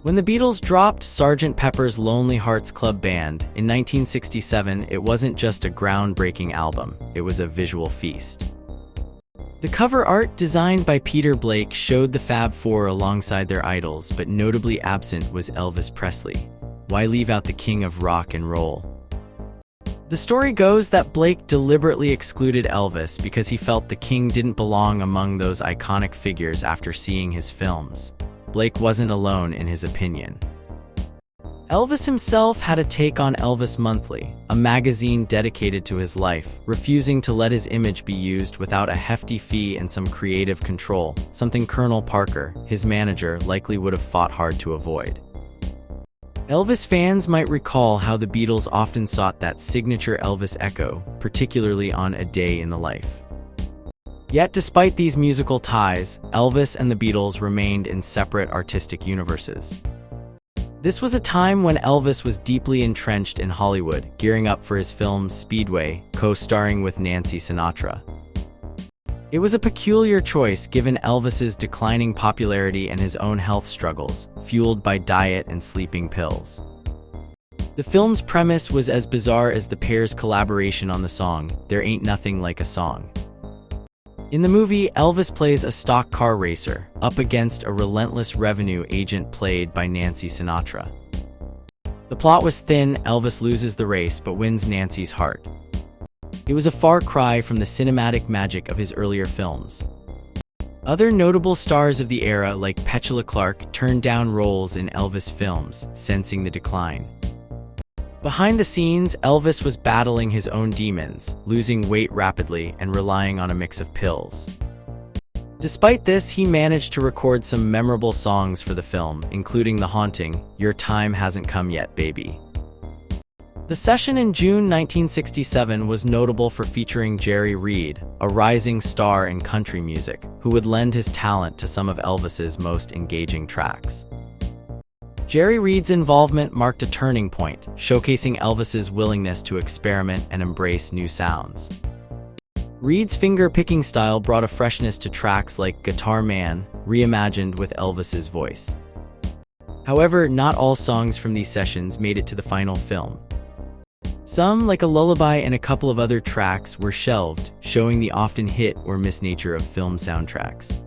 When the Beatles dropped Sgt. Pepper's Lonely Hearts Club Band in 1967, it wasn't just a groundbreaking album, it was a visual feast. The cover art, designed by Peter Blake, showed the Fab Four alongside their idols, but notably absent was Elvis Presley. Why leave out the king of rock and roll? The story goes that Blake deliberately excluded Elvis because he felt the king didn't belong among those iconic figures after seeing his films. Blake wasn't alone in his opinion. Elvis himself had a take on Elvis Monthly, a magazine dedicated to his life, refusing to let his image be used without a hefty fee and some creative control, something Colonel Parker, his manager, likely would have fought hard to avoid. Elvis fans might recall how the Beatles often sought that signature Elvis echo, particularly on A Day in the Life. Yet despite these musical ties, Elvis and the Beatles remained in separate artistic universes. This was a time when Elvis was deeply entrenched in Hollywood, gearing up for his film Speedway, co-starring with Nancy Sinatra. It was a peculiar choice given Elvis's declining popularity and his own health struggles, fueled by diet and sleeping pills. The film's premise was as bizarre as the pair's collaboration on the song, There Ain't Nothing Like a Song. In the movie, Elvis plays a stock car racer, up against a relentless revenue agent played by Nancy Sinatra. The plot was thin. Elvis loses the race but wins Nancy's heart. It was a far cry from the cinematic magic of his earlier films. Other notable stars of the era like Petula Clark turned down roles in Elvis films, sensing the decline. Behind the scenes, Elvis was battling his own demons, losing weight rapidly and relying on a mix of pills. Despite this, he managed to record some memorable songs for the film, including the haunting Your Time Hasn't Come Yet, Baby. The session in June 1967 was notable for featuring Jerry Reed, a rising star in country music, who would lend his talent to some of Elvis's most engaging tracks. Jerry Reed's involvement marked a turning point, showcasing Elvis's willingness to experiment and embrace new sounds. Reed's finger-picking style brought a freshness to tracks like Guitar Man, reimagined with Elvis's voice. However, not all songs from these sessions made it to the final film. Some, like a lullaby and a couple of other tracks, were shelved, showing the often hit or miss nature of film soundtracks.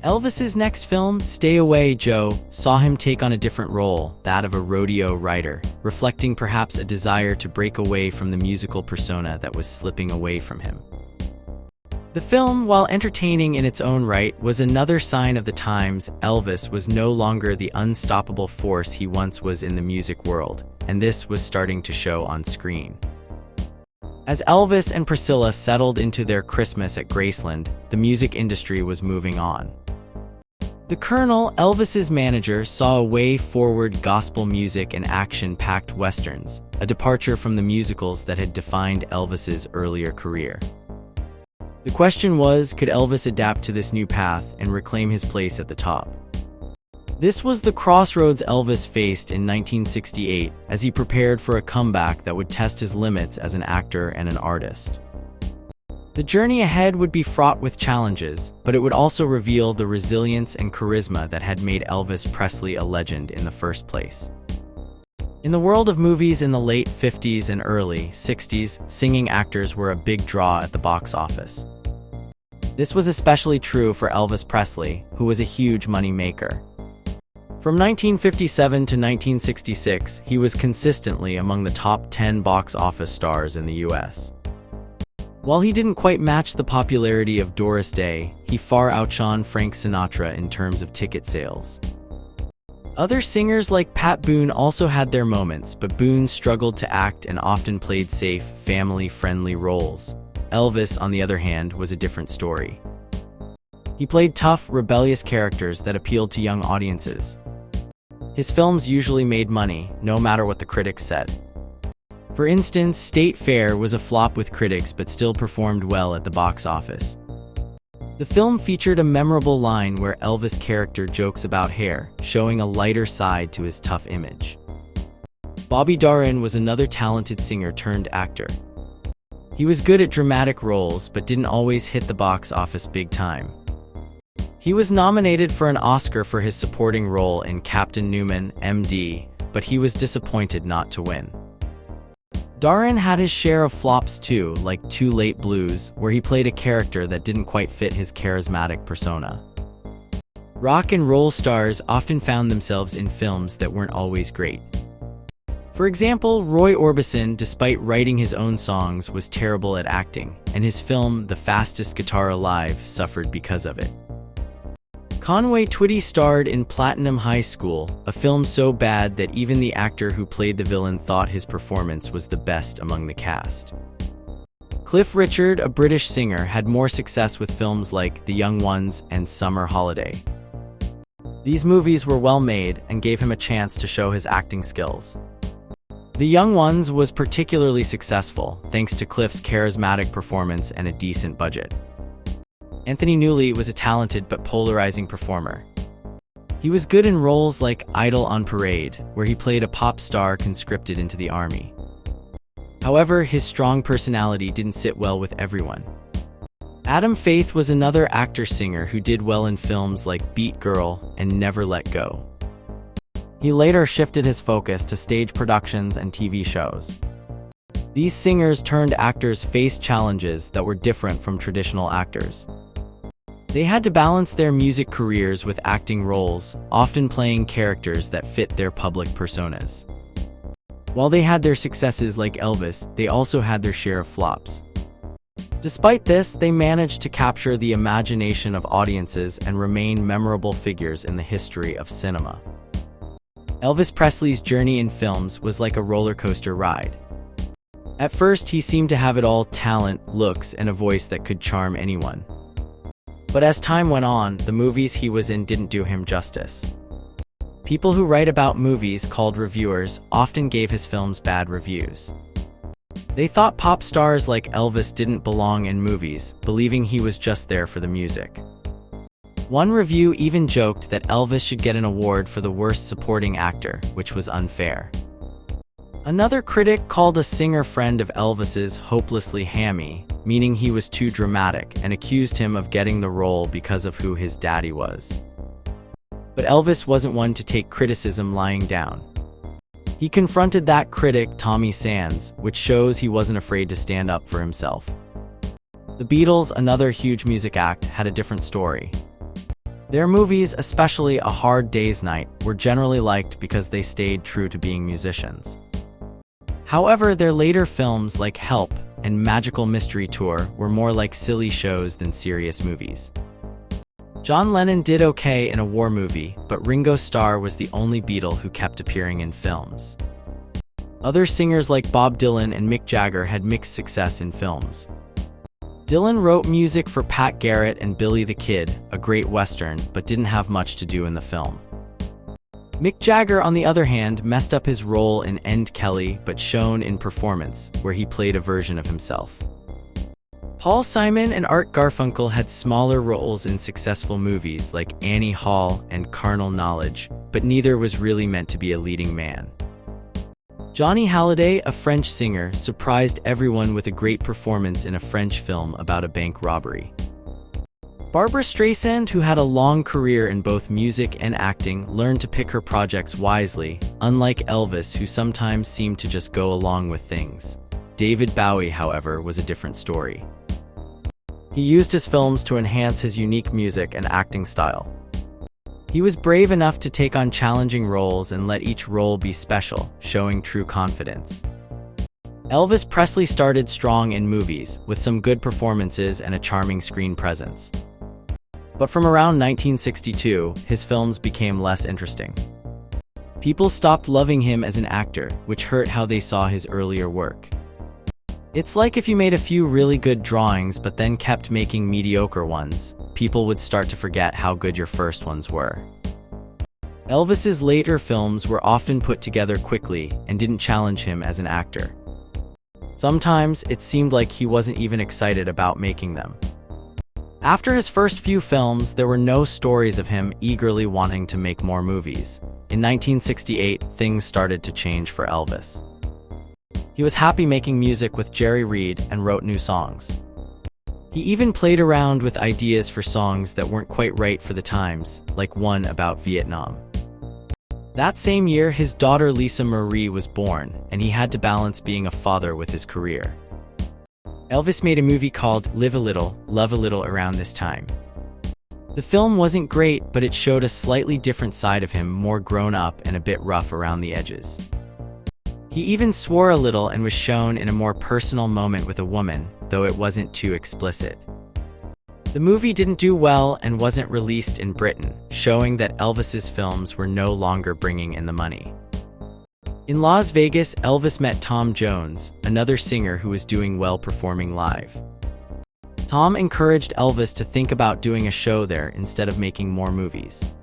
Elvis's next film, Stay Away, Joe, saw him take on a different role, that of a rodeo rider, reflecting perhaps a desire to break away from the musical persona that was slipping away from him. The film, while entertaining in its own right, was another sign of the times. Elvis was no longer the unstoppable force he once was in the music world, and this was starting to show on screen. As Elvis and Priscilla settled into their Christmas at Graceland, the music industry was moving on. The Colonel, Elvis's manager, saw a way forward: gospel music and action-packed westerns, a departure from the musicals that had defined Elvis's earlier career. The question was, could Elvis adapt to this new path and reclaim his place at the top? This was the crossroads Elvis faced in 1968 as he prepared for a comeback that would test his limits as an actor and an artist. The journey ahead would be fraught with challenges, but it would also reveal the resilience and charisma that had made Elvis Presley a legend in the first place. In the world of movies in the late 50s and early 60s, singing actors were a big draw at the box office. This was especially true for Elvis Presley, who was a huge money maker. From 1957 to 1966, he was consistently among the top 10 box office stars in the US. While he didn't quite match the popularity of Doris Day, he far outshone Frank Sinatra in terms of ticket sales. Other singers like Pat Boone also had their moments, but Boone struggled to act and often played safe, family-friendly roles. Elvis, on the other hand, was a different story. He played tough, rebellious characters that appealed to young audiences. His films usually made money, no matter what the critics said. For instance, State Fair was a flop with critics but still performed well at the box office. The film featured a memorable line where Elvis' character jokes about hair, showing a lighter side to his tough image. Bobby Darin was another talented singer-turned-actor. He was good at dramatic roles but didn't always hit the box office big time. He was nominated for an Oscar for his supporting role in Captain Newman, M.D., but he was disappointed not to win. Darren had his share of flops too, like Too Late Blues, where he played a character that didn't quite fit his charismatic persona. Rock and roll stars often found themselves in films that weren't always great. For example, Roy Orbison, despite writing his own songs, was terrible at acting, and his film The Fastest Guitar Alive suffered because of it. Conway Twitty starred in Platinum High School, a film so bad that even the actor who played the villain thought his performance was the best among the cast. Cliff Richard, a British singer, had more success with films like The Young Ones and Summer Holiday. These movies were well made and gave him a chance to show his acting skills. The Young Ones was particularly successful, thanks to Cliff's charismatic performance and a decent budget. Anthony Newley was a talented but polarizing performer. He was good in roles like Idol on Parade, where he played a pop star conscripted into the army. However, his strong personality didn't sit well with everyone. Adam Faith was another actor-singer who did well in films like Beat Girl and Never Let Go. He later shifted his focus to stage productions and TV shows. These singers turned actors faced challenges that were different from traditional actors. They had to balance their music careers with acting roles, often playing characters that fit their public personas. While they had their successes like Elvis, they also had their share of flops. Despite this, they managed to capture the imagination of audiences and remain memorable figures in the history of cinema. Elvis Presley's journey in films was like a roller coaster ride. At first, he seemed to have it all: talent, looks, and a voice that could charm anyone. But as time went on, the movies he was in didn't do him justice. People who write about movies, called reviewers, often gave his films bad reviews. They thought pop stars like Elvis didn't belong in movies, believing he was just there for the music. One review even joked that Elvis should get an award for the worst supporting actor, which was unfair. Another critic called a singer friend of Elvis's hopelessly hammy, meaning he was too dramatic, and accused him of getting the role because of who his daddy was. But Elvis wasn't one to take criticism lying down. He confronted that critic, Tommy Sands, which shows he wasn't afraid to stand up for himself. The Beatles, another huge music act, had a different story. Their movies, especially A Hard Day's Night, were generally liked because they stayed true to being musicians. However, their later films like Help and Magical Mystery Tour were more like silly shows than serious movies. John Lennon did okay in a war movie, but Ringo Starr was the only Beatle who kept appearing in films. Other singers like Bob Dylan and Mick Jagger had mixed success in films. Dylan wrote music for Pat Garrett and Billy the Kid, a great western, but didn't have much to do in the film. Mick Jagger, on the other hand, messed up his role in End Kelly, but shone in Performance, where he played a version of himself. Paul Simon and Art Garfunkel had smaller roles in successful movies like Annie Hall and Carnal Knowledge, but neither was really meant to be a leading man. Johnny Hallyday, a French singer, surprised everyone with a great performance in a French film about a bank robbery. Barbra Streisand, who had a long career in both music and acting, learned to pick her projects wisely, unlike Elvis, who sometimes seemed to just go along with things. David Bowie, however, was a different story. He used his films to enhance his unique music and acting style. He was brave enough to take on challenging roles and let each role be special, showing true confidence. Elvis Presley started strong in movies, with some good performances and a charming screen presence. But from around 1962, his films became less interesting. People stopped loving him as an actor, which hurt how they saw his earlier work. It's like if you made a few really good drawings but then kept making mediocre ones, people would start to forget how good your first ones were. Elvis's later films were often put together quickly and didn't challenge him as an actor. Sometimes it seemed like he wasn't even excited about making them. After his first few films, there were no stories of him eagerly wanting to make more movies. In 1968, things started to change for Elvis. He was happy making music with Jerry Reed and wrote new songs. He even played around with ideas for songs that weren't quite right for the times, like one about Vietnam. That same year, his daughter Lisa Marie was born, and he had to balance being a father with his career. Elvis made a movie called Live a Little, Love a Little around this time. The film wasn't great, but it showed a slightly different side of him, more grown up and a bit rough around the edges. He even swore a little and was shown in a more personal moment with a woman, though it wasn't too explicit. The movie didn't do well and wasn't released in Britain, showing that Elvis's films were no longer bringing in the money. In Las Vegas, Elvis met Tom Jones, another singer who was doing well performing live. Tom encouraged Elvis to think about doing a show there instead of making more movies.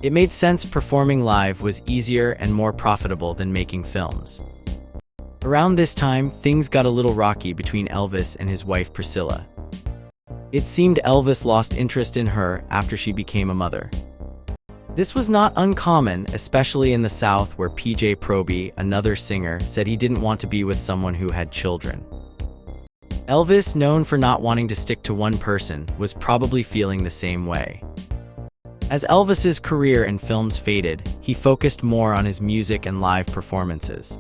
It made sense. Performing live was easier and more profitable than making films. Around this time, things got a little rocky between Elvis and his wife Priscilla. It seemed Elvis lost interest in her after she became a mother. This was not uncommon, especially in the South, where PJ Proby, another singer, said he didn't want to be with someone who had children. Elvis, known for not wanting to stick to one person, was probably feeling the same way. As Elvis's career and films faded, he focused more on his music and live performances.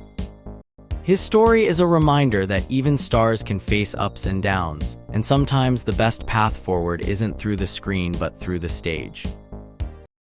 His story is a reminder that even stars can face ups and downs, and sometimes the best path forward isn't through the screen but through the stage.